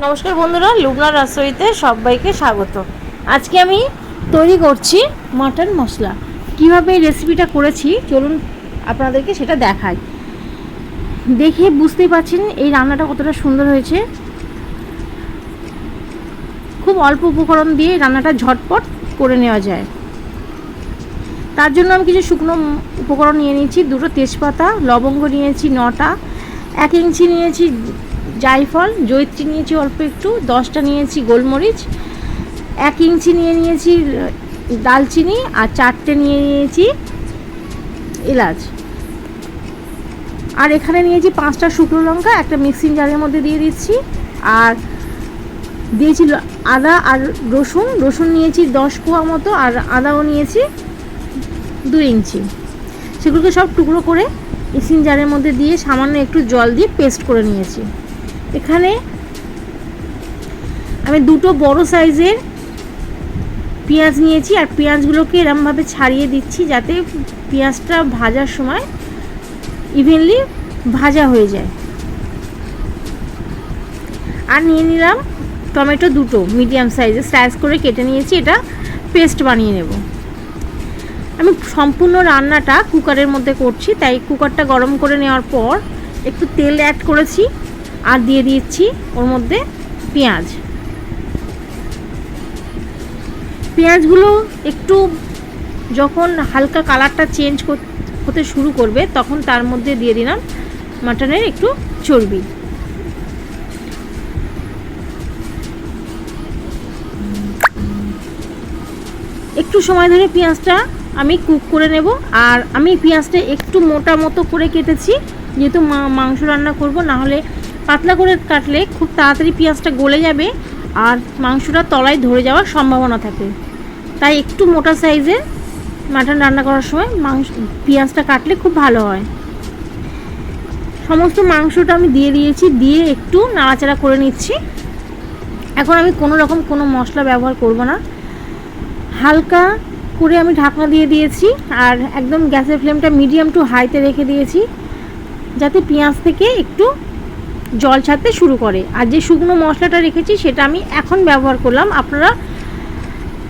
নমস্কার বন্ধুরা, লুবনার রাসইতে সবাইকে স্বাগত। আজকে আমি তৈরি করছি মাটন মশলা। কীভাবে এই রেসিপিটা করেছি চলুন আপনাদেরকে সেটা দেখাই। দেখে বুঝতেই পারছেন এই রান্নাটা কতটা সুন্দর হয়েছে। খুব অল্প উপকরণ দিয়ে রান্নাটা ঝটপট করে নেওয়া যায়। তার জন্য আমি কিছু শুকনো উপকরণ নিয়ে নিয়েছি। দুটো তেজপাতা, লবঙ্গ নিয়েছি 9টা, 1 ইঞ্চি নিয়েছি জায়ফল, জয়িত্রী নিয়েছি অল্প একটু, 10টা নিয়েছি গোলমরিচ, 1 ইঞ্চি নিয়েছি দালচিনি, আর 4টে নিয়েছি এলাচ, আর এখানে নিয়েছি 5টা শুকনো লঙ্কা একটা মিক্সিং জারের মধ্যে দিয়ে দিচ্ছি। আর দিয়েছি আদা আর রসুন নিয়েছি 10 কোয়া মতো, আর আদাও নিয়েছি 2 ইঞ্চি। সেগুলোকে সব টুকরো করে মিক্সিং জারের মধ্যে দিয়ে সামান্য একটু জল দিয়ে পেস্ট করে নিয়েছি। এখানে আমি 2টো বড় সাইজের পেঁয়াজ নিয়েছি, আর পেঁয়াজগুলোকে এরমভাবে ছাড়িয়ে দিচ্ছি যাতে পেঁয়াজটা ভাজার সময় ইভেনলি ভাজা হয়ে যায়। আর নিয়ে নিলাম টমেটো 2টো মিডিয়াম সাইজের স্লাইস করে কেটে নিয়েছি। এটা পেস্ট বানিয়ে নেব। আমি সম্পূর্ণ রান্নাটা কুকারের মধ্যে করছি, তাই কুকারটা গরম করে নেওয়ার পর একটু তেল অ্যাড করেছি আর দিয়ে দিচ্ছি ওর মধ্যে পেঁয়াজগুলো একটু যখন হালকা কালারটা চেঞ্জ হতে শুরু করবে তখন তার মধ্যে দিয়ে দিলাম মাটনের একটু চর্বি। একটু সময় ধরে পেঁয়াজটা আমি কুক করে নেব। আর আমি পেঁয়াজটা একটু মোটা মতো করে কেটেছি, যেহেতু মাংস রান্না করব, না হলে পাতলা করে কাটলে খুব তাড়াতাড়ি পেঁয়াজটা গলে যাবে আর মাংসটা তলায় ধরে যাওয়ার সম্ভাবনা থাকে। তাই একটু মোটা সাইজের মাটন রান্না করার সময় পেঁয়াজটা কাটলে খুব ভালো হয়। সমস্ত মাংসটা আমি দিয়ে দিয়েছি, দিয়ে একটু নাড়াচাড়া করে নিচ্ছি। এখন আমি কোনো মশলা ব্যবহার করব না। হালকা করে আমি ঢাকনা দিয়ে দিয়েছি আর একদম গ্যাসের ফ্লেমটা মিডিয়াম টু হাইতে রেখে দিয়েছি যাতে পেঁয়াজ থেকে একটু জল ছাড়তে শুরু করে। আর যে শুকনো মশলাটা রেখেছি সেটা আমি এখন ব্যবহার করলাম। আপনারা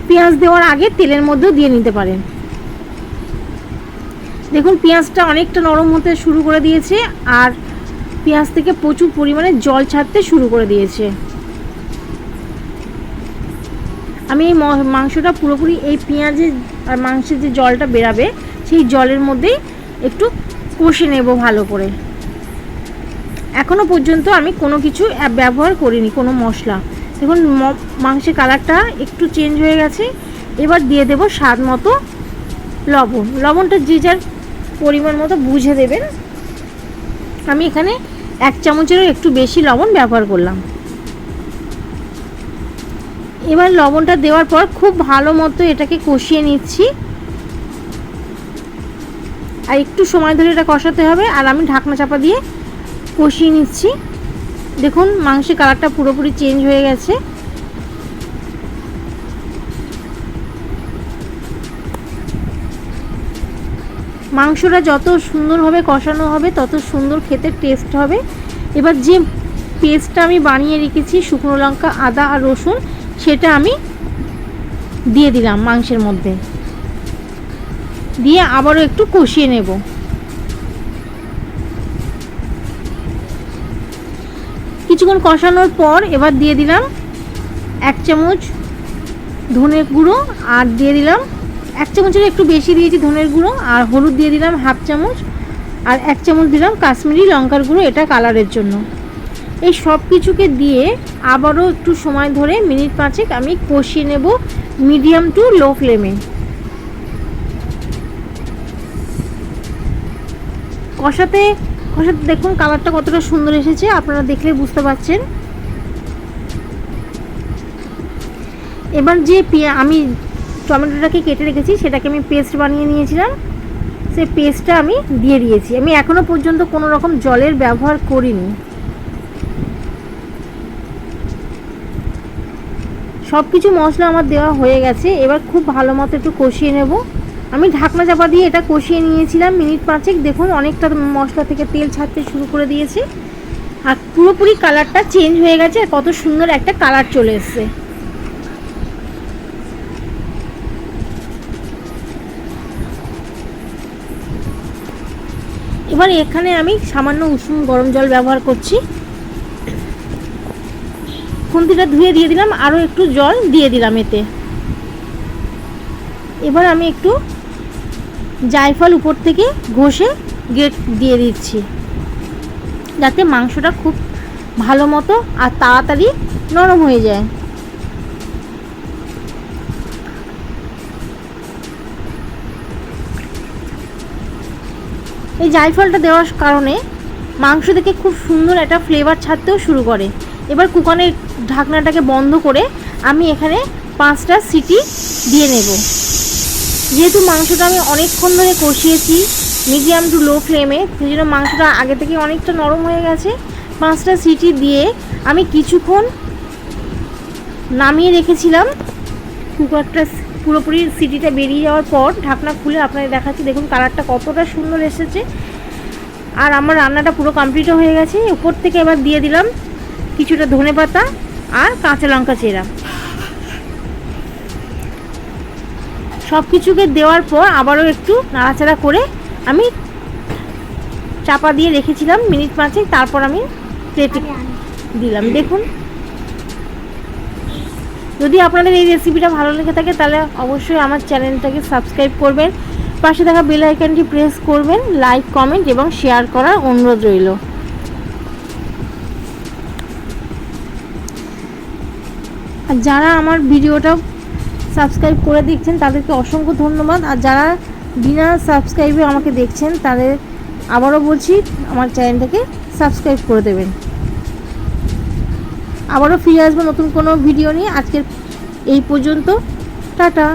পেঁয়াজ দেওয়ার আগে তেলের মধ্যেও দিয়ে নিতে পারেন। দেখুন পেঁয়াজটা অনেকটা নরম হতে শুরু করে দিয়েছে আর পেঁয়াজ থেকে প্রচুর পরিমাণে জল ছাড়তে শুরু করে দিয়েছে। আমি এই মাংসটা পুরোপুরি এই পেঁয়াজের আর মাংসের যে জলটা বেরাবে সেই জলের মধ্যেই একটু কষে নেব ভালো করে। এখনও পর্যন্ত আমি কোনো কিছু ব্যবহার করিনি, কোনো মশলা। দেখুন মাংসের কালারটা একটু চেঞ্জ হয়ে গেছে। এবার দিয়ে দেব স্বাদ মতো লবণ। লবণটা যে যার পরিমাণ মতো বুঝে দেবেন। আমি এখানে 1 চামচেরও একটু বেশি লবণ ব্যবহার করলাম। এবার লবণটা দেওয়ার পর খুব ভালো মতো এটাকে কষিয়ে নিচ্ছি, আর একটু সময় ধরে এটা কষাতে হবে। আর আমি ঢাকনা চাপা দিয়ে কষিয়ে নিচ্ছি। দেখুন মাংসের কালারটা পুরোপুরি চেঞ্জ হয়ে গেছে। মাংসটা যত সুন্দরভাবে কষানো হবে তত সুন্দর খেতে টেস্ট হবে। এবার যে পেস্টটা আমি বানিয়ে রেখেছি শুকনো লঙ্কা, আদা আর রসুন, সেটা আমি দিয়ে দিলাম মাংসের মধ্যে, দিয়ে আবারও একটু কষিয়ে নেব। কিছুক্ষণ কষানোর পর এবার দিয়ে দিলাম 1 চামচ ধনের গুঁড়ো, আর দিয়ে দিলাম 1 চামচের একটু বেশি দিয়েছি ধনের গুঁড়ো, আর হলুদ দিয়ে দিলাম 1/2 চামচ, আর 1 চামচ দিলাম কাশ্মীরি লঙ্কার গুঁড়ো, এটা কালারের জন্য। এই সব কিছুকে দিয়ে আবারও একটু সময় ধরে মিনিট 5 আমি কষিয়ে নেব মিডিয়াম টু লো ফ্লেমে। কষাতে দেখুন কালারটা কতটা সুন্দর এসেছে, আপনারা দেখলে বুঝতে পারছেন। এবার যে আমি টমেটোটাকে কেটে রেখেছি সেটাকে আমি পেস্ট বানিয়ে নিয়েছিলাম, সেই পেস্টটা আমি দিয়ে দিয়েছি। আমি এখনও পর্যন্ত কোনো রকম জলের ব্যবহার করিনি। সব কিছু মশলা আমার দেওয়া হয়ে গেছে। এবার খুব ভালো মতো একটু কষিয়ে নেব। আমি ঢাকনা চাপা দিয়ে এটা কষিয়ে নিয়েছিলাম মিনিট 5। দেখুন অনেকটা মশলা থেকে তেল ছাড়তে শুরু করে দিয়েছে। আর পুরোপুরি কালারটা চেঞ্জ হয়ে গেছে, কত সুন্দর একটা কালার চলে এসছে। এবার এখানে আমি সামান্য উষ্ণ গরম জল ব্যবহার করছি। খুন্তিটা ধুয়ে দিয়ে দিলাম, আরও একটু জল দিয়ে দিলাম এতে। এবার আমি একটু জায়ফল উপর থেকে ঘষে গ্রেট দিয়ে দিচ্ছি, যাতে মাংসটা খুব ভালো মতো আর তাড়াতাড়ি নরম হয়ে যায়। এই জায়ফলটা দেওয়ার কারণে মাংস থেকে খুব সুন্দর একটা ফ্লেভার ছাড়তেও শুরু করে। এবার কুকারের ঢাকনাটাকে বন্ধ করে আমি এখানে 5টা সিটি দিয়ে নেব। যেহেতু মাংসটা আমি অনেকক্ষণ ধরে কষিয়েছি মিডিয়াম টু লো ফ্লেমে, সেই জন্য মাংসটা আগে থেকে অনেকটা নরম হয়ে গেছে। 5টা সিটি দিয়ে আমি কিছুক্ষণ নামিয়ে রেখেছিলাম। কুকারটা পুরোপুরি সিটিটা বেরিয়ে যাওয়ার পর ঢাকনা খুলে আপনাদের দেখাচ্ছি, দেখুন কালারটা কতটা সুন্দর এসেছে। আর আমার রান্নাটা পুরো কমপ্লিটও হয়ে গেছে। উপর থেকে এবার দিয়ে দিলাম কিছুটা ধনেপাতা আর কাঁচা লঙ্কা চেরা। সব কিছুকে দেওয়ার পর আবারও একটু নাড়াচাড়া করে আমি চাপা দিয়ে রেখেছিলাম মিনিট 5, তারপর আমি প্লেটে দিলাম। দেখুন, যদি আপনাদের এই রেসিপিটা ভালো লেগে থাকে তাহলে অবশ্যই আমার চ্যানেলটাকে সাবস্ক্রাইব করবেন, পাশে থাকা বেল আইকনটি প্রেস করবেন, লাইক কমেন্ট এবং শেয়ার করার অনুরোধ রইল। আর যারা আমার ভিডিওটা সাবস্ক্রাইব করে দেখছেন তাদেরকে অসংখ্য ধন্যবাদ। আর যারা বিনা সাবস্ক্রাইবে আমাকে দেখছেন তাদের আবারও বলছি আমার চ্যানেলটাকে সাবস্ক্রাইব করে দেবেন। আবারও ফিরে আসবো নতুন কোনো ভিডিও নিয়ে। আজকের এই পর্যন্ত, টাটা।